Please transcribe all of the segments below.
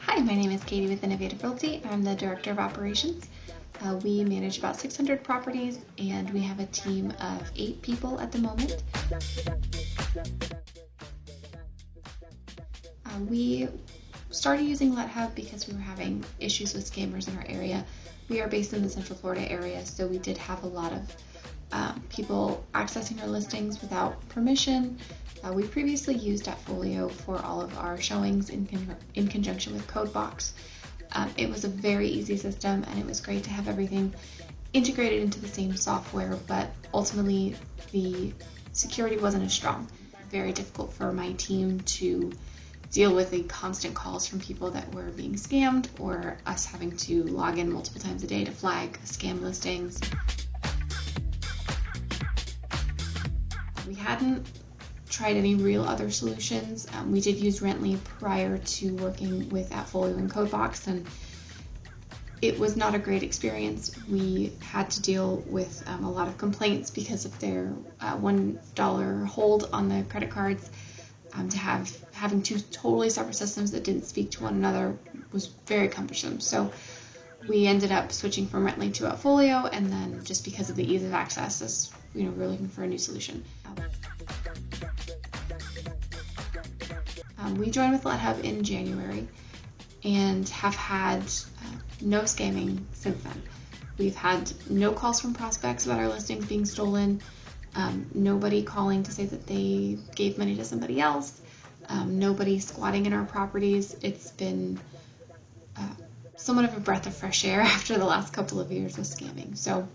Hi, my name is Kati with Innovative Realty. I'm the Director of Operations. We manage about 600 properties, and we have a team of 8 people at the moment. We started using LetHub because we were having issues with scammers in our area. We are based in the Central Florida area, so we did have a lot of people accessing our listings without permission. We previously used AppFolio for all of our showings in conjunction with CodeBox. It was a very easy system, and it was great to have everything integrated into the same software, but ultimately the security wasn't as strong. Very difficult for my team to deal with the constant calls from people that were being scammed, or us having to log in multiple times a day to flag scam listings. We hadn't tried any real other solutions. We did use Realty prior to working with AppFolio and CodeBox, and it was not a great experience. We had to deal with a lot of complaints because of their $1 hold on the credit cards. Having 2 totally separate systems that didn't speak to one another was very cumbersome. So we ended up switching from Realty to AppFolio, and then just because of the ease of access, we were looking for a new solution. We joined with LetHub in January and have had no scamming since then. We've had no calls from prospects about our listings being stolen, nobody calling to say that they gave money to somebody else, nobody squatting in our properties. It's been somewhat of a breath of fresh air after the last couple of years of scamming. So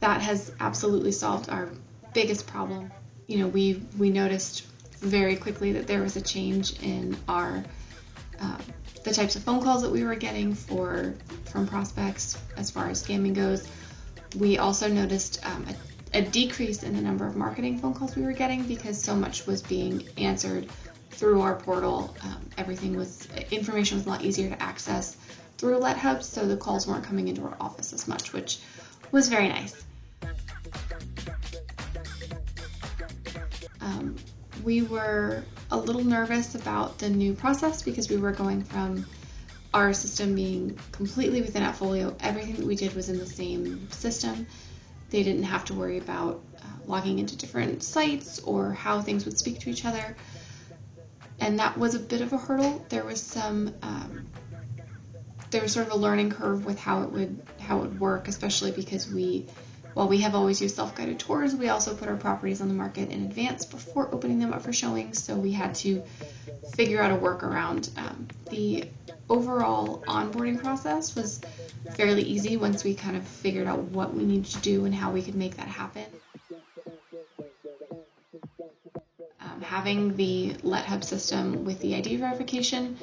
that has absolutely solved our biggest problem. We noticed very quickly that there was a change in our the types of phone calls that we were getting from prospects as far as scamming goes. We also noticed a decrease in the number of marketing phone calls we were getting because so much was being answered through our portal. Information was a lot easier to access through LetHub, so the calls weren't coming into our office as much, which was very nice. We were a little nervous about the new process because we were going from our system being completely within AppFolio. Everything that we did was in the same system. They didn't have to worry about logging into different sites or how things would speak to each other. And that was a bit of a hurdle. There was sort of a learning curve with how it would work, especially because while we have always used self-guided tours, we also put our properties on the market in advance before opening them up for showings, so we had to figure out a workaround. The overall onboarding process was fairly easy once we kind of figured out what we needed to do and how we could make that happen. Having the LetHub system with the ID verification,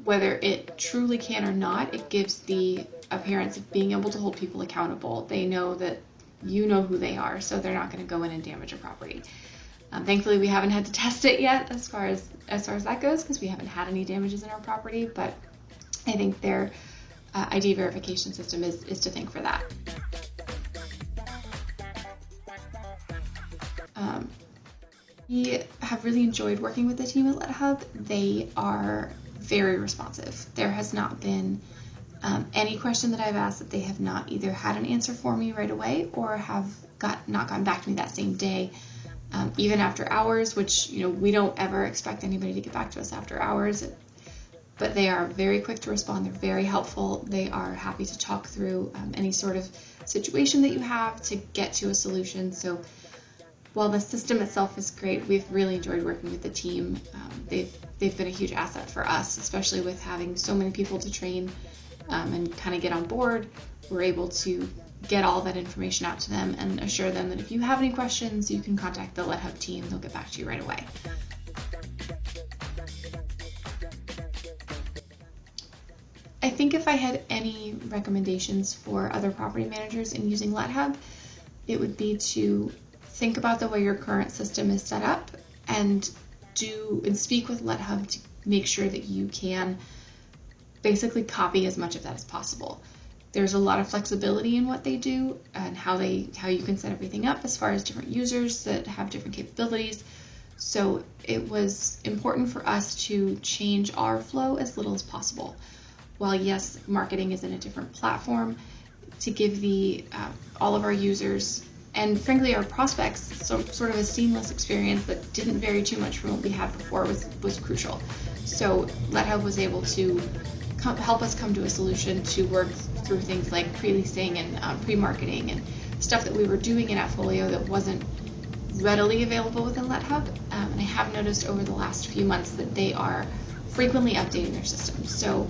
whether it truly can or not, it gives the appearance of being able to hold people accountable. They know that you know who they are, so they're not going to go in and damage a property. Thankfully, we haven't had to test it yet as far as that goes, because we haven't had any damages in our property, but I think their ID verification system is to thank for that. We have really enjoyed working with the team at LetHub. They are very responsive. There has not been any question that I've asked that they have not either had an answer for me right away or have not gotten back to me that same day, even after hours, which we don't ever expect anybody to get back to us after hours. But they are very quick to respond. They're very helpful. They are happy to talk through any sort of situation that you have to get to a solution. So while the system itself is great, we've really enjoyed working with the team. They've been a huge asset for us, especially with having so many people to train and kind of get on board. We're able to get all that information out to them and assure them that if you have any questions, you can contact the LetHub team. They'll get back to you right away. I think if I had any recommendations for other property managers in using LetHub, it would be to think about the way your current system is set up and speak with LetHub to make sure that you can basically copy as much of that as possible. There's a lot of flexibility in what they do and how you can set everything up as far as different users that have different capabilities. So it was important for us to change our flow as little as possible. While yes, marketing is in a different platform, to give all of our users and frankly our prospects sort of a seamless experience that didn't vary too much from what we had before was crucial. So LetHub was able to help us come to a solution to work through things like pre-leasing and pre-marketing and stuff that we were doing in AppFolio that wasn't readily available within LetHub. And I have noticed over the last few months that they are frequently updating their systems. So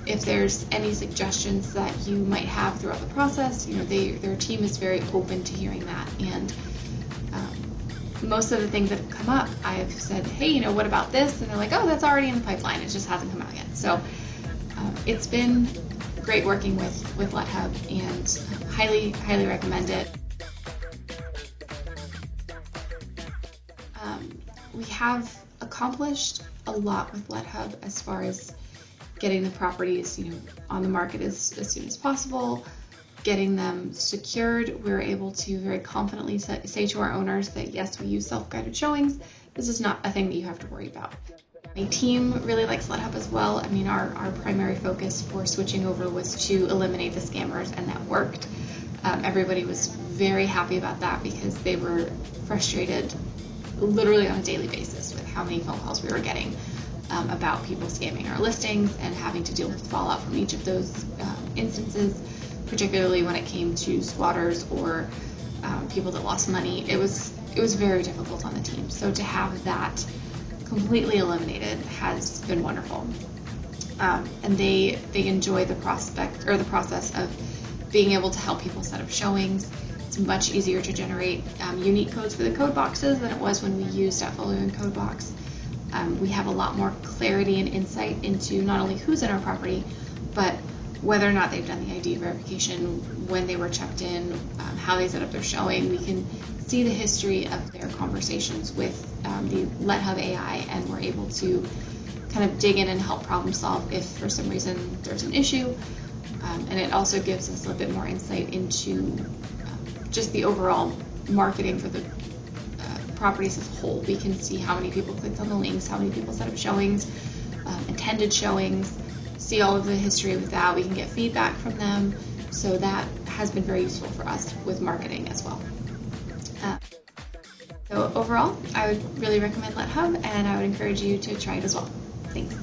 if there's any suggestions that you might have throughout the process, their team is very open to hearing that. And most of the things that have come up, I've said, hey, what about this? And they're like, oh, that's already in the pipeline. It just hasn't come out yet. So it's been great working with LetHub, and highly, highly recommend it. We have accomplished a lot with LetHub as far as getting the properties, on the market as soon as possible, getting them secured. We're able to very confidently say to our owners that yes, we use self-guided showings. This is not a thing that you have to worry about. My team really likes LetHub as well. I mean, our primary focus for switching over was to eliminate the scammers, and that worked. Everybody was very happy about that because they were frustrated literally on a daily basis with how many phone calls we were getting about people scamming our listings and having to deal with the fallout from each of those instances, particularly when it came to squatters or people that lost money. It was very difficult on the team. So to have that completely eliminated has been wonderful. And they enjoy the process of being able to help people set up showings. It's much easier to generate unique codes for the code boxes than it was when we used AppFolio and CodeBox. We have a lot more clarity and insight into not only who's in our property, but whether or not they've done the ID verification, when they were checked in, how they set up their showing. We can see the history of their conversations with the LetHub AI, and we're able to kind of dig in and help problem solve if for some reason there's an issue. And it also gives us a bit more insight into just the overall marketing for the properties as a whole. We can see how many people clicked on the links, how many people set up showings, attended showings, see all of the history with that. We can get feedback from them. So that has been very useful for us with marketing as well. So overall, I would really recommend LetHub, and I would encourage you to try it as well. Thanks.